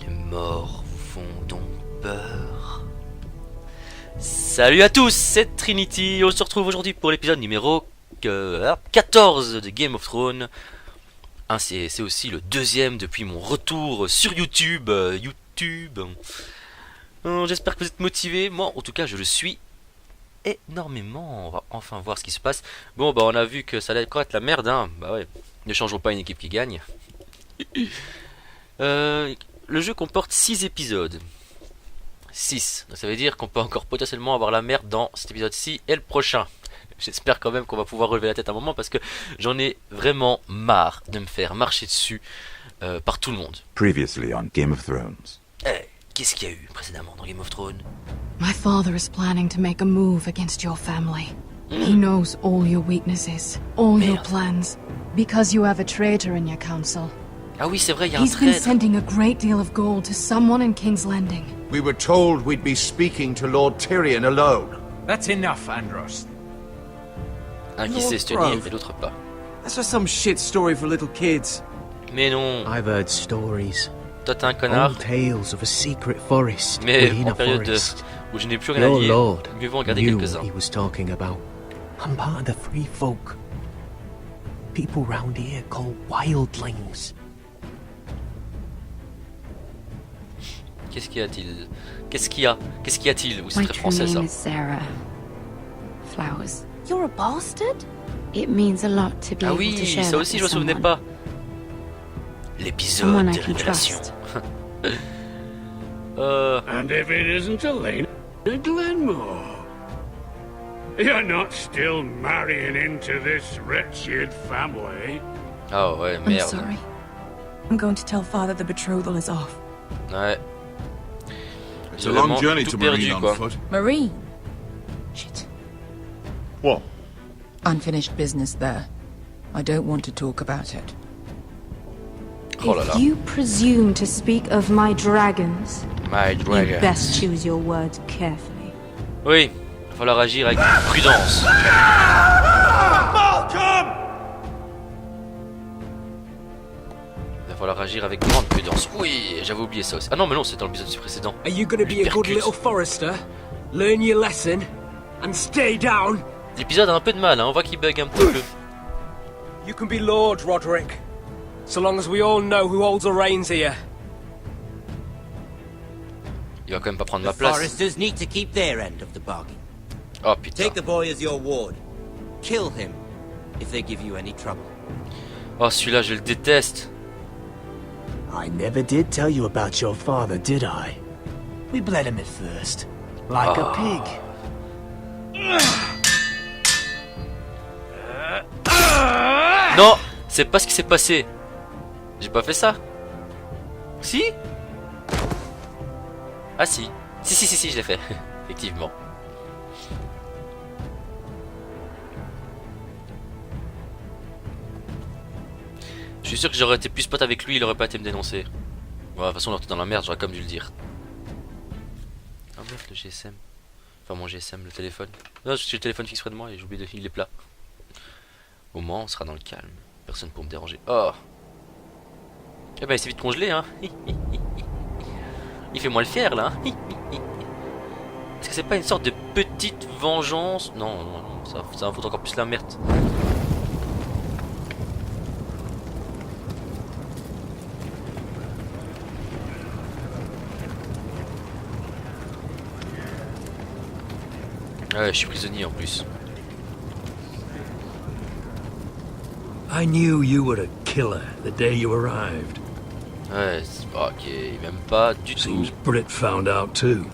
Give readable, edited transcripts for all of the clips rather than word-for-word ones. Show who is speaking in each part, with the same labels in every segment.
Speaker 1: Les morts vous font donc peur. Salut à tous, c'est Trinity. On se retrouve aujourd'hui pour l'épisode numéro 14 de Game of Thrones. C'est aussi le deuxième depuis mon retour sur YouTube. J'espère que vous êtes motivés. Moi, en tout cas, je le suis énormément. On va enfin voir ce qui se passe. Bon, bah, on a vu que ça allait encore être la merde, hein. Bah ouais, ne changeons pas une équipe qui gagne. Le jeu comporte 6 épisodes. 6. Donc ça veut dire qu'on peut encore potentiellement avoir la merde dans cet épisode-ci et le prochain. J'espère quand même qu'on va pouvoir relever la tête un moment parce que j'en ai vraiment marre de me faire marcher dessus par tout le monde.
Speaker 2: Previously on Game of Thrones.
Speaker 1: Qu'est-ce qu'il y a eu précédemment dans Game of Thrones?
Speaker 3: My father is planning to make a move against your family. He knows all your weaknesses, all your plans, because you have a traitor in your council.
Speaker 1: Ah oui, c'est vrai, il y a un
Speaker 3: He's been
Speaker 1: traître.
Speaker 3: sending a great deal of gold to someone in King's Landing.
Speaker 4: We were told we'd be speaking to Lord Tyrion alone.
Speaker 5: That's enough, Andros.
Speaker 1: Un qui sait se tenir et l'autre pas.
Speaker 6: That's just some shit story for little kids.
Speaker 1: Mais non,
Speaker 7: I've heard stories.
Speaker 1: toi t'es un connard.
Speaker 7: Old tales of a secret forest
Speaker 1: Mais
Speaker 7: within
Speaker 1: en
Speaker 7: a
Speaker 1: période
Speaker 7: forest.
Speaker 1: où je n'ai plus rien à
Speaker 7: Your
Speaker 1: dire,
Speaker 7: lord
Speaker 1: mieux vaut en garder
Speaker 7: knew
Speaker 1: quelques-uns.
Speaker 7: what he was talking about. I'm part of the free folk. People round here called wildlings.
Speaker 1: Qu'est-ce qu'il y a-t-il? Qu'est-ce qu'il y a-t-il? Oui, c'est
Speaker 8: My
Speaker 1: très
Speaker 8: true
Speaker 1: français ça.
Speaker 8: name is Sarah. Flowers.
Speaker 3: You're a bastard?
Speaker 8: It means a lot to be
Speaker 1: Ah
Speaker 8: able to
Speaker 1: oui,
Speaker 8: share
Speaker 1: ça
Speaker 8: that
Speaker 1: aussi je
Speaker 8: with
Speaker 1: me souvenais
Speaker 8: someone.
Speaker 1: pas. L'épisode
Speaker 8: Someone I
Speaker 1: des
Speaker 8: can
Speaker 1: révélations.
Speaker 8: trust.
Speaker 9: And if it isn't Elaine Glenmore, you're not still marrying into this wretched family.
Speaker 1: Ah ouais,
Speaker 10: I'm
Speaker 1: merde.
Speaker 10: sorry. I'm going to tell father the betrothal is off.
Speaker 1: Ouais.
Speaker 4: It's
Speaker 1: J'ai
Speaker 4: a long
Speaker 1: vraiment
Speaker 4: journey
Speaker 1: tout
Speaker 4: to
Speaker 1: perdu,
Speaker 4: Marine
Speaker 1: quoi.
Speaker 4: on foot.
Speaker 10: Marine? Shit.
Speaker 4: What?
Speaker 10: Unfinished business there. I don't want to talk about it.
Speaker 1: Oh là là.
Speaker 3: If you presume to speak of my dragons,
Speaker 1: My
Speaker 3: you
Speaker 1: dragon.
Speaker 3: best choose your words carefully.
Speaker 1: Oui, il va falloir agir avec prudence. Il va falloir agir avec grande prudence. Oui, j'avais oublié ça aussi. Ah non, mais non, c'est dans l'épisode précédent.
Speaker 5: Are you gonna be a good little forester? Learn your lesson and stay down?
Speaker 1: L'épisode a un peu de mal, hein. On voit qu'il bug un petit peu.
Speaker 5: You can be Lord Roderick, so long as we all know who holds the reins here.
Speaker 1: Il va quand même pas prendre ma
Speaker 11: The
Speaker 1: place.
Speaker 11: foresters need to keep their end of the bargain.
Speaker 1: Oh putain.
Speaker 11: Take the boy as your ward. Kill him if they give you any trouble.
Speaker 1: Oh, celui-là, je le déteste.
Speaker 7: I never did tell you about your father, did I? We bled him at first, like a pig.
Speaker 1: Non, c'est pas ce qui s'est passé. J'ai pas fait ça. Si? Ah si. Si, je l'ai fait. Effectivement. Je suis sûr que j'aurais été plus pote avec lui, il aurait pas été me dénoncer. Ouais, de toute façon, on est dans la merde, j'aurais comme dû le dire. Ah merde, le GSM. Enfin, mon GSM, le téléphone. Non, j'ai le téléphone fixe près de moi et j'ai oublié il est plat. Au moins, on sera dans le calme. Personne pour me déranger. Oh! Eh ben, il s'est vite congelé, hein. Il fait moi le fier, là. Est-ce que c'est pas une sorte de petite vengeance? Non, ça va foutre encore plus la merde. Ouais, je suis prisonnier en plus.
Speaker 9: I knew you were a killer the day you arrived.
Speaker 1: Ouais, ok, même pas du tout.
Speaker 9: Seems Britt found out too.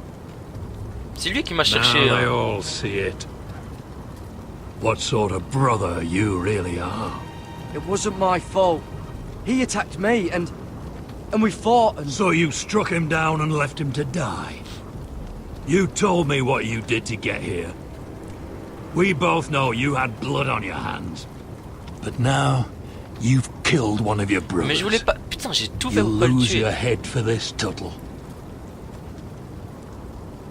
Speaker 1: C'est lui qui m'a
Speaker 9: Now
Speaker 1: cherché.
Speaker 9: they
Speaker 1: Hein.
Speaker 9: all see it. What sort of brother you really are.
Speaker 6: It wasn't my fault. He attacked me and we fought and...
Speaker 9: So you struck him down and left him to die. You told me what you did to get here. We both know you had blood on your hands. But now, you've killed one of your brothers.
Speaker 1: Mais je voulais pas. Putain, j'ai tout fait
Speaker 9: You'll
Speaker 1: pour pas le
Speaker 9: lose
Speaker 1: tuer.
Speaker 9: your head for this, Tuttle.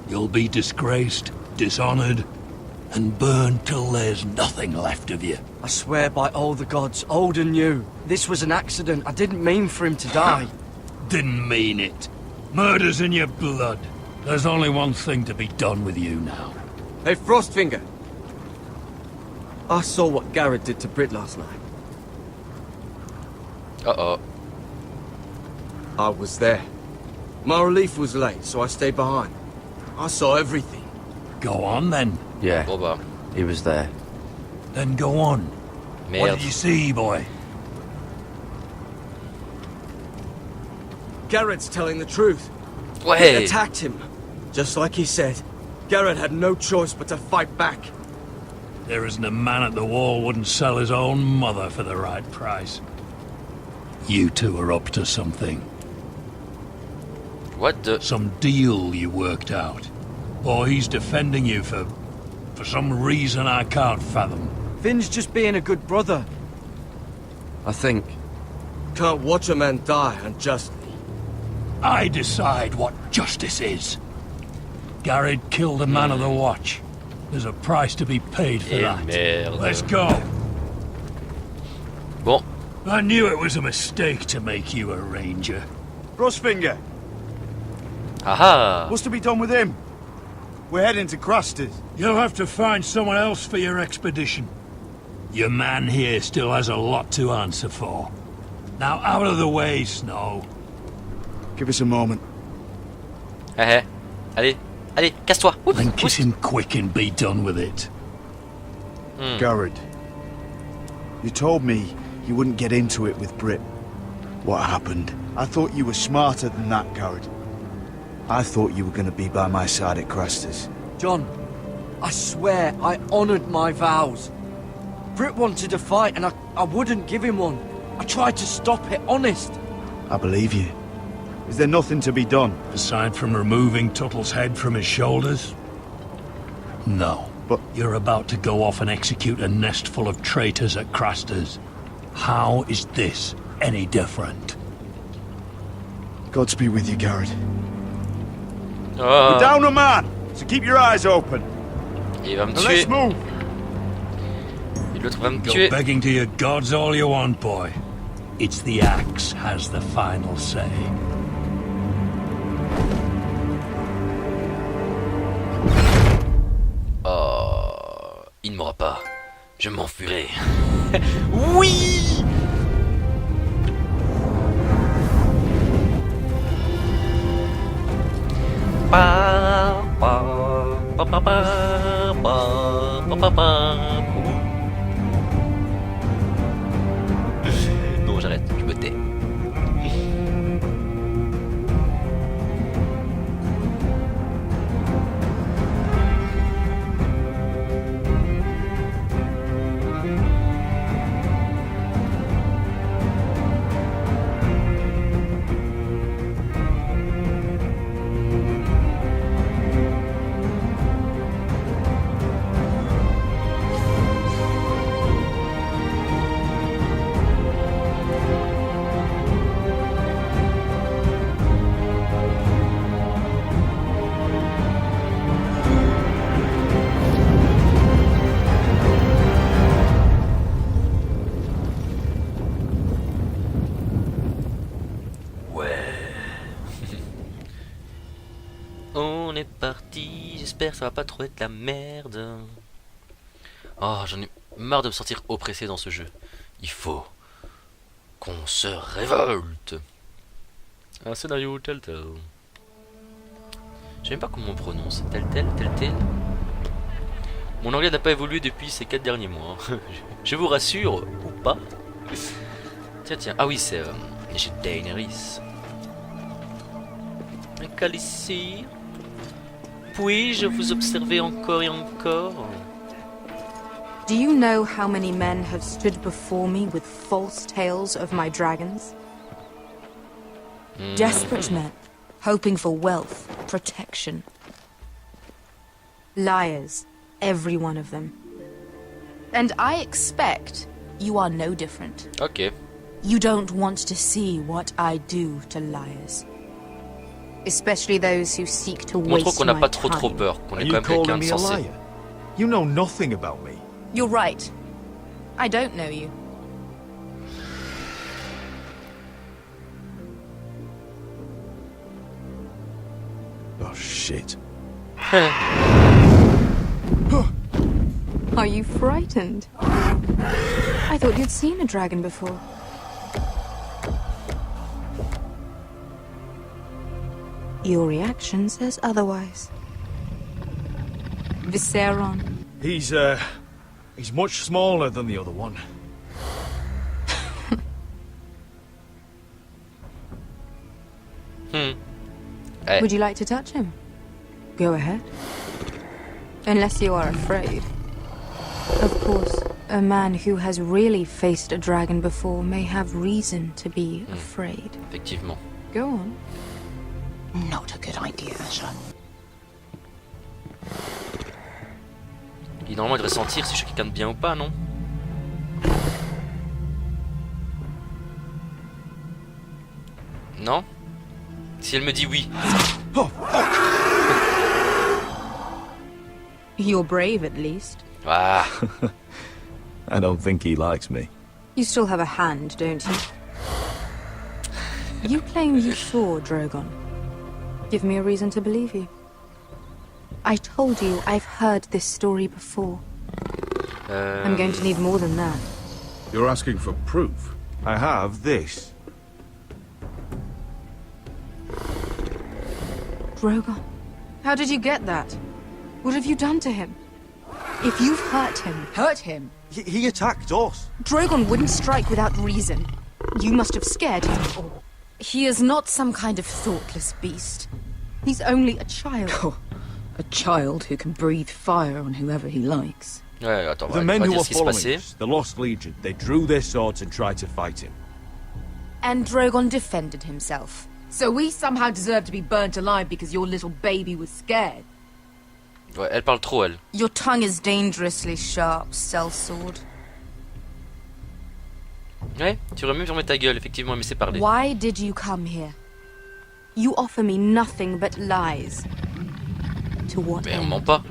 Speaker 9: You'll be disgraced, dishonored, and burned till there's nothing left of you.
Speaker 6: I swear by all the gods, old and new, this was an accident. I didn't mean for him to die.
Speaker 9: Didn't mean it. Murder's in your blood. There's only one thing to be done with you now.
Speaker 6: Hey, Frostfinger. I saw what Garrett did to Brit last night.
Speaker 1: Uh-oh.
Speaker 6: I was there. My relief was late, so I stayed behind. I saw everything.
Speaker 9: Go on, then.
Speaker 12: Yeah,
Speaker 1: Bon bah.
Speaker 12: he was there.
Speaker 9: Then go on. What
Speaker 1: Merde.
Speaker 9: did you see, boy?
Speaker 6: Garrett's telling the truth. They
Speaker 1: Ouais.
Speaker 6: attacked him. Just like he said. Garrett had no choice but to fight back.
Speaker 9: There isn't a man at the wall wouldn't sell his own mother for the right price. You two are up to something.
Speaker 1: What the...
Speaker 9: Some deal you worked out. Or he's defending you for some reason I can't fathom.
Speaker 6: Finn's just being a good brother. I think. Can't watch a man die unjustly.
Speaker 9: I decide what justice is. Garrett killed a man of the watch. There's a price to be paid for that.
Speaker 1: Merde.
Speaker 9: Let's go.
Speaker 1: Bon.
Speaker 9: I knew it was a mistake to make you a ranger.
Speaker 13: Frostfinger,
Speaker 1: Haha.
Speaker 13: what's to be done with him? We're heading to Craster's.
Speaker 9: You'll have to find someone else for your expedition. Your man here still has a lot to answer for. Now out of the way, Snow.
Speaker 13: Give us a moment.
Speaker 1: Eh eh. Allez. Allez, casse-toi. Oups,
Speaker 9: And kiss
Speaker 1: oups.
Speaker 9: him quick and be done with it.
Speaker 13: Garrett, you told me you wouldn't get into it with Brit. What happened? I thought you were smarter than that, Garrett. I thought you were going to be by my side at Craster's.
Speaker 6: John, I swear I honored my vows. Brit wanted to fight and I wouldn't give him one. I tried to stop it, honest.
Speaker 13: I believe you. Is there nothing to be done?
Speaker 9: Aside from removing Tuttle's head from his shoulders? No.
Speaker 13: But
Speaker 9: you're about to go off and execute a nest full of traitors at Craster's. How is this any different?
Speaker 13: Godspeed with you, Garrett.
Speaker 1: Oh.
Speaker 13: We're down a man, so keep your eyes open.
Speaker 1: Il va me
Speaker 13: Now let's
Speaker 1: tuer.
Speaker 13: move.
Speaker 1: Et l'autre va me
Speaker 9: Go
Speaker 1: tuer.
Speaker 9: begging to your gods all you want, boy. It's the axe has the final say.
Speaker 1: Oh, il ne m'aura pas. Je m'enfuirai. Oui. Pa, pa, pa, pa, pa, pa, pa, pa, pa. Non, j'arrête, je me tais. On est parti, j'espère que ça va pas trop être la merde. Oh, j'en ai marre de me sentir oppressé dans ce jeu. Il faut qu'on se révolte. Un scénario tel tel. Je sais même pas comment on prononce. Tel tel, tel tel. Mon anglais n'a pas évolué depuis ces 4 derniers mois. Je vous rassure, ou pas. Tiens, tiens. Ah oui, c'est Daenerys. Un Playsir. Puis-je vous observer encore et encore?
Speaker 14: Do you know how many men have stood before me with false tales of my dragons? Desperate men, hoping for wealth, protection. Liars, every one of them. And I expect you are no different.
Speaker 1: Ok.
Speaker 14: You don't want to see what I do to liars. Especially those who seek to
Speaker 1: Montrons
Speaker 14: waste
Speaker 1: qu'on n'a
Speaker 14: my
Speaker 1: pas trop
Speaker 14: time.
Speaker 1: peur, qu'on est
Speaker 4: You
Speaker 1: quand même quelqu'un
Speaker 4: calling
Speaker 1: de
Speaker 4: me a
Speaker 1: sensé.
Speaker 4: liar? You know nothing about me.
Speaker 14: You're right. I don't know you.
Speaker 13: Oh, shit.
Speaker 3: Are you frightened? I thought you'd seen a dragon before.
Speaker 14: Your reaction says otherwise. Viseron.
Speaker 13: He's much smaller than the other one.
Speaker 1: Hey.
Speaker 14: Would you like to touch him? Go ahead. Unless you are afraid. Of course, a man who has really faced a dragon before may have reason to be afraid.
Speaker 1: Effectivement.
Speaker 14: Go on.
Speaker 10: Not a good idea, Asher.
Speaker 1: Et normalement, il devrait sentir si je suis quelqu'un de bien ou pas, non? Non? Si elle me dit oui.
Speaker 14: You're brave, at least.
Speaker 1: Ah.
Speaker 13: I don't think he likes me.
Speaker 14: You still have a hand, don't you? You claim you saw Drogon. Give me a reason to believe you. I told you I've heard this story before. I'm going to need more than that.
Speaker 4: You're asking for proof?
Speaker 13: I have this.
Speaker 14: Drogon, how did you get that? What have you done to him? If you've hurt him...
Speaker 10: Hurt him?
Speaker 13: He attacked us.
Speaker 14: Drogon wouldn't strike without reason. You must have scared him. Or he is not some kind of thoughtless beast. He's only a child.
Speaker 10: Oh, a child who can breathe fire on whoever he likes.
Speaker 1: Ouais, attends,
Speaker 13: The men
Speaker 1: on va
Speaker 13: who
Speaker 1: dire
Speaker 13: were
Speaker 1: ce qui s'est
Speaker 13: following
Speaker 1: passé.
Speaker 13: us, the Lost Legion, they drew their swords and tried to fight him.
Speaker 14: And Drogon defended himself.
Speaker 10: So we somehow deserve to be burnt alive because your little baby was scared?
Speaker 1: Ouais, elle parle trop, elle.
Speaker 14: Your tongue is dangerously sharp, sellsword.
Speaker 1: Ouais, tu aurais mieux fermer ta gueule, effectivement, mais c'est parler.
Speaker 14: Why did you come here? You offer me nothing but lies. To what
Speaker 1: Mais on
Speaker 14: end?
Speaker 1: ment pas.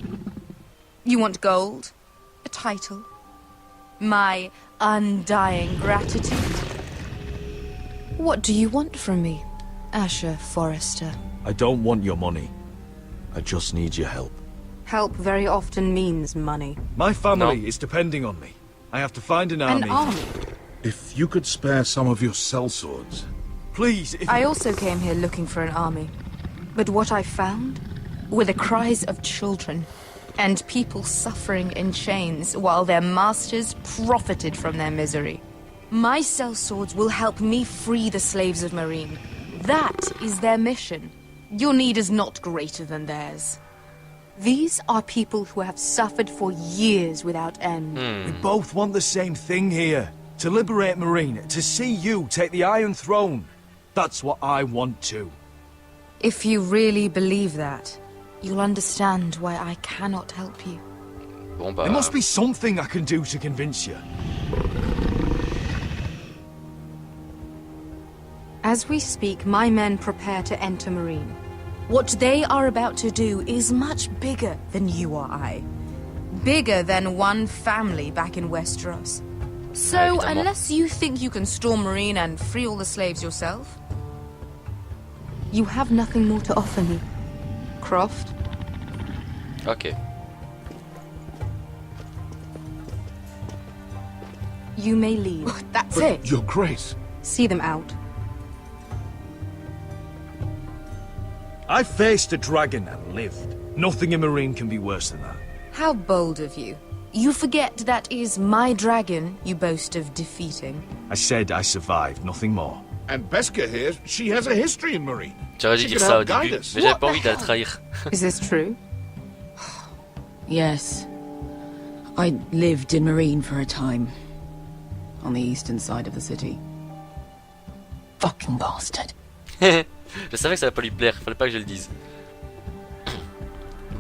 Speaker 14: You want gold? A title? My undying gratitude? What do you want from me, Asher Forrester?
Speaker 13: I don't want your money. I just need your help.
Speaker 14: Help very often means money.
Speaker 13: My family is depending on me. I have to find an army.
Speaker 14: An army?
Speaker 4: If you could spare some of your sellswords.
Speaker 13: Please,
Speaker 14: I also came here looking for an army. But what I found were the cries of children and people suffering in chains while their masters profited from their misery. My sellswords will help me free the slaves of Marine. That is their mission. Your need is not greater than theirs. These are people who have suffered for years without end.
Speaker 13: We both want the same thing here. To liberate Marine, to see you take the Iron Throne. That's what I want too.
Speaker 14: If you really believe that, you'll understand why I cannot help you.
Speaker 1: Bon bah...
Speaker 13: There must be something I can do to convince you.
Speaker 14: As we speak, my men prepare to enter Marine. What they are about to do is much bigger than you or I. Bigger than one family back in Westeros. So,
Speaker 1: Évidemment.
Speaker 14: unless you think you can storm Marine and free all the slaves yourself, you have nothing more to offer me, Croft.
Speaker 1: Ok.
Speaker 14: You may leave.
Speaker 10: That's
Speaker 4: But,
Speaker 10: it?
Speaker 4: Your Grace.
Speaker 14: See them out.
Speaker 13: I faced a dragon and lived. Nothing in Marine can be worse than that.
Speaker 14: How bold of you. You forget that is my dragon you boast of defeating.
Speaker 13: I said I survived, nothing more.
Speaker 4: And Beska here, she has a history in Marine.
Speaker 1: J'aurais dû
Speaker 4: She
Speaker 1: dire
Speaker 4: could
Speaker 1: ça au
Speaker 4: help guide
Speaker 1: début,
Speaker 4: us.
Speaker 1: mais j'avais pas envie de la trahir.
Speaker 14: Is this true?
Speaker 10: Yes. I lived in Marine for a time. On the eastern side of the city. Fucking bastard.
Speaker 1: Je savais que ça allait pas lui plaire, fallait pas que je le dise.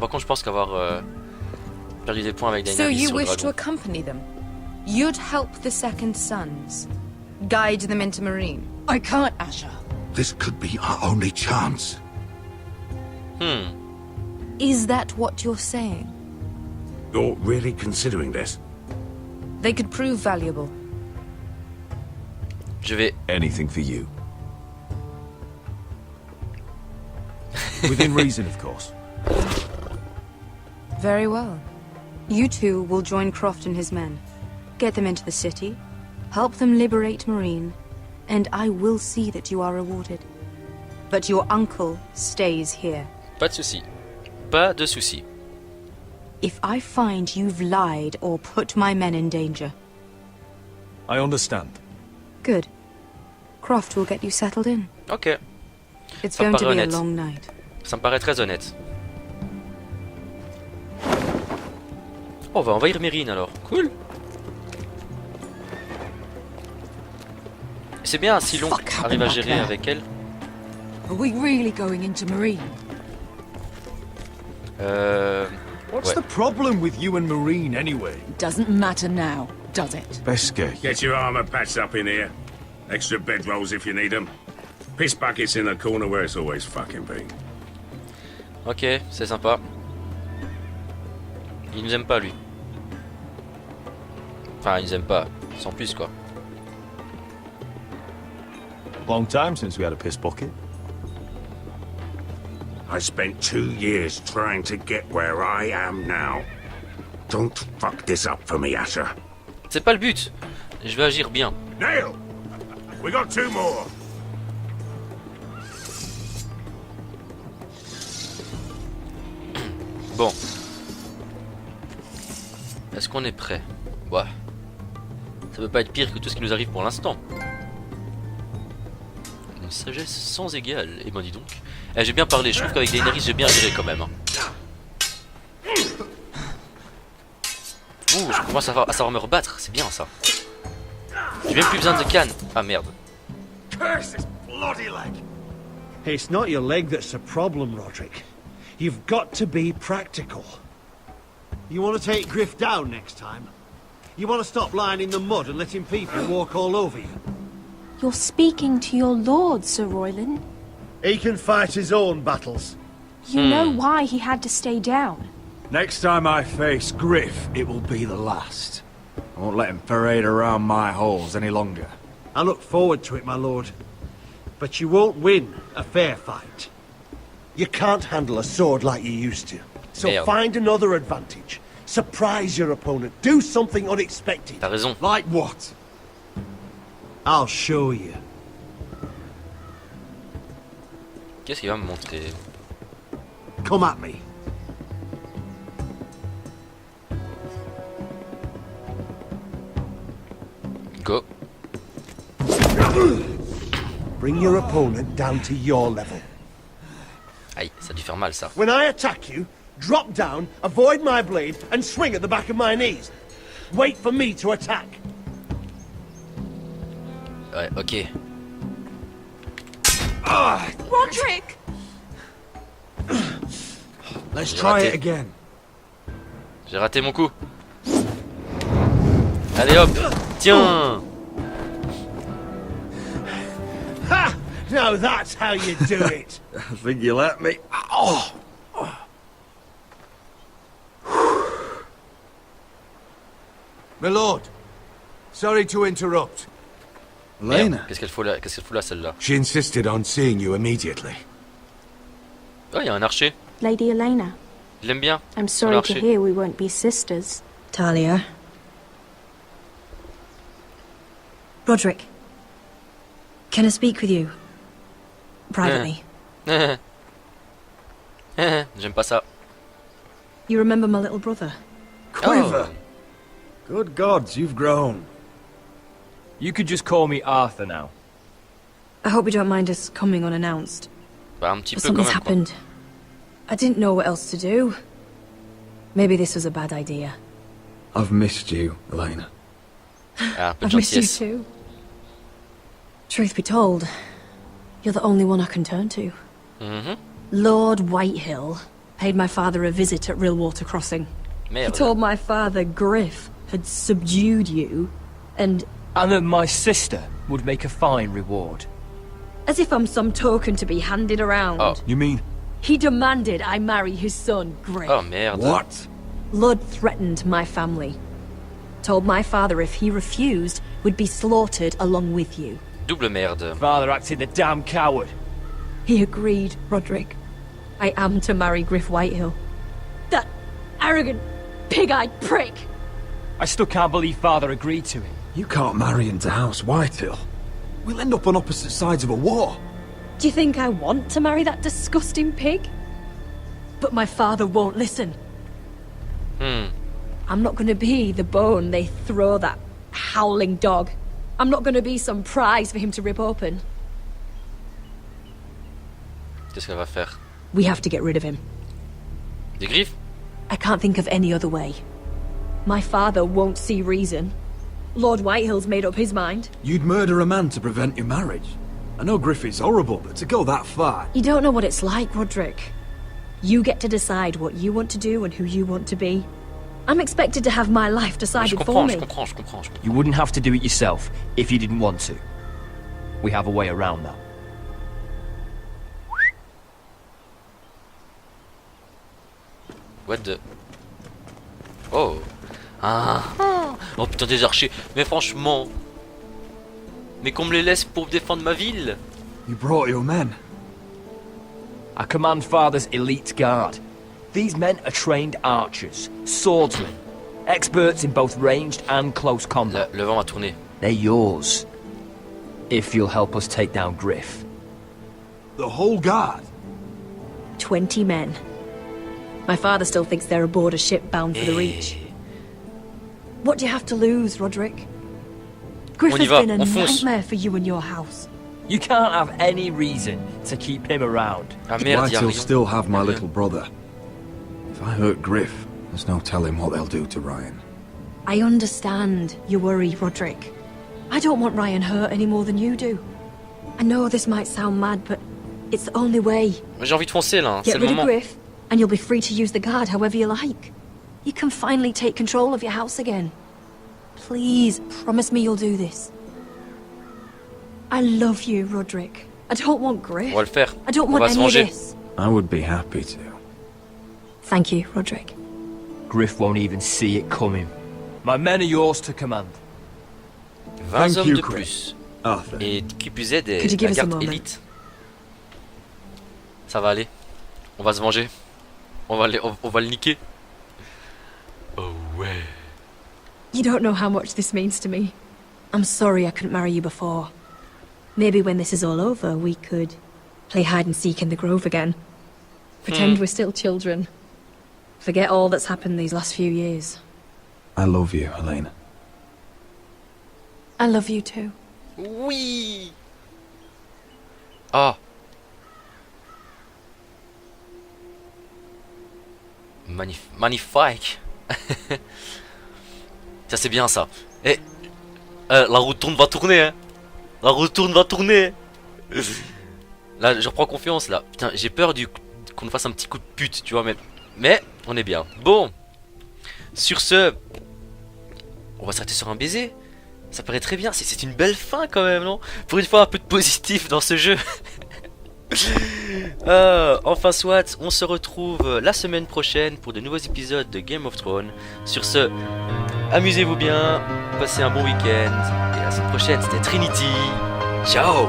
Speaker 1: Par contre, je pense qu'avoir perdu des points avec
Speaker 14: So
Speaker 1: Daenerys
Speaker 14: you
Speaker 1: sur le
Speaker 14: wish to
Speaker 1: dragon.
Speaker 14: accompany them? You'd help the Second Sons? Guide them into Marine?
Speaker 10: I can't, Asher.
Speaker 4: This could be our only chance.
Speaker 14: Is that what you're saying?
Speaker 4: You're really considering this?
Speaker 14: They could prove valuable.
Speaker 1: Je vais...
Speaker 13: Anything for you.
Speaker 12: Within reason, of course.
Speaker 14: Very well. You two will join Croft and his men. Get them into the city, help them liberate Marine, and I will see that you are rewarded. But your uncle stays here.
Speaker 1: Pas de souci. Pas de souci.
Speaker 14: If I find you've lied or put my men in danger.
Speaker 12: I understand.
Speaker 14: Good. Croft will get you settled in.
Speaker 1: Ok.
Speaker 14: It's
Speaker 1: Ça me
Speaker 14: going to
Speaker 1: paraît
Speaker 14: be a
Speaker 1: honnête.
Speaker 14: long night.
Speaker 1: Ça me paraît très honnête. Oh, on va envahir Mérine alors. Cool. C'est bien si l'on arrive à gérer avec elle.
Speaker 10: Are we really going into Marine?
Speaker 12: What's
Speaker 1: Ouais.
Speaker 12: the problem with you and Marine, anyway?
Speaker 10: Doesn't matter now, does it?
Speaker 13: Beske.
Speaker 15: Get your armor patched up in here. Extra bedrolls if you need them. Piss buckets in the corner where it's always fucking been.
Speaker 1: Ok, c'est sympa. Il nous aime pas lui. Enfin, il nous aime pas. Sans plus quoi.
Speaker 12: Long time since we had a piss bucket.
Speaker 15: I spent 2 years trying to get where I am now. Don't fuck this up for me, Asher.
Speaker 1: C'est pas le but. Je vais agir bien.
Speaker 15: Nail! We got 2 more.
Speaker 1: Bon. Est-ce qu'on est prêt? Ouais. Ça peut pas être pire que tout ce qui nous arrive pour l'instant. Une sagesse sans égale. Eh ben dis donc. Eh, j'ai bien parlé, je trouve qu'avec Daenerys j'ai bien géré quand même. Hein. Ouh, je commence à savoir me rebattre, c'est bien ça. J'ai même plus besoin de canne. Ah merde.
Speaker 16: Curse his bloody leg! It's not your leg that's the problem, Roderick. You've got to be practical. You want to take Griff down next time? You want to stop lying in the mud and letting people walk all over you?
Speaker 17: You're speaking to your lord, Sir Royland.
Speaker 16: He can fight his own battles.
Speaker 17: You know why he had to stay down.
Speaker 12: Next time I face Griff, it will be the last. I won't let him parade around my halls any longer.
Speaker 16: I look forward to it, my lord. But you won't win a fair fight. You can't handle a sword like you used to. So
Speaker 1: Merde.
Speaker 16: find another advantage. Surprise your opponent. Do something unexpected.
Speaker 1: T'as raison.
Speaker 16: Like what? I'll show you.
Speaker 1: Qu'est-ce qu'il va me montrer?
Speaker 16: Come at me.
Speaker 1: Go.
Speaker 16: Bring your opponent down to your level.
Speaker 1: Aïe, ça a dû faire mal ça.
Speaker 16: When I attack you, drop down, avoid my blade, and swing at the back of my knees. Wait for me to attack.
Speaker 1: Ouais, ok.
Speaker 17: Roderick!
Speaker 12: Let's
Speaker 1: J'ai
Speaker 12: try
Speaker 1: raté.
Speaker 12: it again.
Speaker 1: J'ai raté mon coup. Allez hop. Tiens.
Speaker 16: Ha! Now that's how you do it.
Speaker 12: I think you let me. Oh!
Speaker 4: My lord, sorry to interrupt.
Speaker 1: Merde, qu'est-ce qu'elle fout là celle-là?
Speaker 15: She insisted on seeing you immediately.
Speaker 1: Oh, il y a un archer.
Speaker 17: Lady Elena,
Speaker 1: Je l'aime bien.
Speaker 17: I'm
Speaker 1: son
Speaker 17: sorry to
Speaker 1: archer.
Speaker 17: hear we won't be sisters.
Speaker 18: Talia. Roderick. Can I speak with you? Privately.
Speaker 1: J'aime pas ça.
Speaker 18: You remember my little brother?
Speaker 12: Quiver! Good gods, you've grown.
Speaker 5: You could just call me Arthur now.
Speaker 18: I hope you don't mind us coming unannounced.
Speaker 1: Bah, un petit
Speaker 18: But
Speaker 1: peu quand
Speaker 18: something's
Speaker 1: même. Quoi.
Speaker 18: happened. I didn't know what else to do. Maybe this was a bad idea.
Speaker 12: I've missed you, Elena.
Speaker 1: Ah, un peu de
Speaker 18: I've missed you
Speaker 1: gentillesse.
Speaker 18: too. Truth be told, you're the only one I can turn to.
Speaker 1: Mhm.
Speaker 18: Lord Whitehill paid my father a visit at Rillwater Crossing. He
Speaker 1: Merde.
Speaker 18: told my father Griff had subdued you, and
Speaker 5: that my sister would make a fine reward.
Speaker 18: as if I'm some token to be handed around.
Speaker 1: Oh.
Speaker 12: You mean?
Speaker 18: He demanded I marry his son, Griff.
Speaker 1: Oh merde.
Speaker 12: What?
Speaker 18: Lord threatened my family. Told my father if he refused, we'd be slaughtered along with you.
Speaker 1: Double merde.
Speaker 5: Father acted the damn coward.
Speaker 18: He agreed, Roderick. I am to marry Griff Whitehill. That arrogant, pig-eyed prick!
Speaker 6: I still can't believe Father agreed to it.
Speaker 12: You can't marry into House Whitehill. We'll end up on opposite sides of a war.
Speaker 18: Do you think I want to marry that disgusting pig? But my father won't listen. I'm not gonna be the bone they throw that howling dog. I'm not gonna be some prize for him to rip open.
Speaker 1: Qu'est-ce qu'elle va faire?
Speaker 18: We have to get rid of him.
Speaker 1: Des griffes?
Speaker 18: I can't think of any other way. My father won't see reason. Lord Whitehill's made up his mind.
Speaker 12: You'd murder a man to prevent your marriage. I know Griffith's horrible, but to go that far...
Speaker 18: You don't know what it's like, Roderick. You get to decide what you want to do and who you want to be. I'm expected to have my life decided for me.
Speaker 1: Je comprends.
Speaker 6: You wouldn't have to do it yourself if you didn't want to. We have a way around that.
Speaker 1: What the... Oh. Ah. Oh putain, des archers. Mais franchement... Mais qu'on me les laisse pour défendre ma ville.
Speaker 12: You brought your men.
Speaker 6: I command Father's elite guard. These men are trained archers, swordsmen, experts in both ranged and close combat.
Speaker 1: Le vent va tourner.
Speaker 6: They're yours. If you'll help us take down Griff.
Speaker 12: The whole guard?
Speaker 18: 20 men. My father still thinks they're aboard a ship bound for the Reach. What do you have to lose, Roderick? Griff has been a nightmare for you and your house.
Speaker 6: You can't have any reason to keep him around.
Speaker 12: Whitehill still have my little brother. If I hurt Griff, there's no telling what they'll do to Ryan.
Speaker 18: I understand your worry, Roderick. I don't want Ryan hurt any more than you do. I know this might sound mad, but it's the only way.
Speaker 1: J'ai envie de foncer là, c'est
Speaker 18: Get
Speaker 1: le
Speaker 18: rid of
Speaker 1: moment.
Speaker 18: Griff, and you'll be free to use the guard however you like. You can finally take control of your house again. Please, promise me you'll do this. I love you, Roderick. I don't want Griff.
Speaker 1: On va le faire.
Speaker 18: I don't
Speaker 1: On
Speaker 18: want
Speaker 1: va se
Speaker 18: any of
Speaker 1: venger.
Speaker 18: this.
Speaker 12: I would be happy to.
Speaker 18: Thank you, Roderick.
Speaker 6: Griff won't even see it coming. My men are yours to command.
Speaker 1: 20 hommes de plus. Et qui plus est
Speaker 18: Could you
Speaker 1: des
Speaker 18: give
Speaker 1: la
Speaker 18: us a
Speaker 1: garde
Speaker 18: moment?
Speaker 1: élite. Ça va aller. On va se venger. On va le niquer. Oh ouais.
Speaker 18: You don't know how much this means to me. I'm sorry I couldn't marry you before. Maybe when this is all over, we could play hide and seek in the grove again. Pretend we're still children. Forget all that's happened these last few years.
Speaker 12: I love you, Helena.
Speaker 18: I love you too.
Speaker 1: Oui. Ah. Magnifique. Ça c'est bien ça. Et la roue tourne va tourner hein. La roue tourne va tourner. Là je reprends confiance là. Putain j'ai peur qu'on fasse un petit coup de pute tu vois mais on est bien. Bon. Sur ce on va s'arrêter sur un baiser. Ça paraît très bien. C'est une belle fin quand même non. Pour une fois un peu de positif dans ce jeu. Enfin soit, on se retrouve la semaine prochaine pour de nouveaux épisodes de Game of Thrones. Sur ce, amusez-vous bien, passez un bon week-end et à la semaine prochaine, c'était Trinity. Ciao.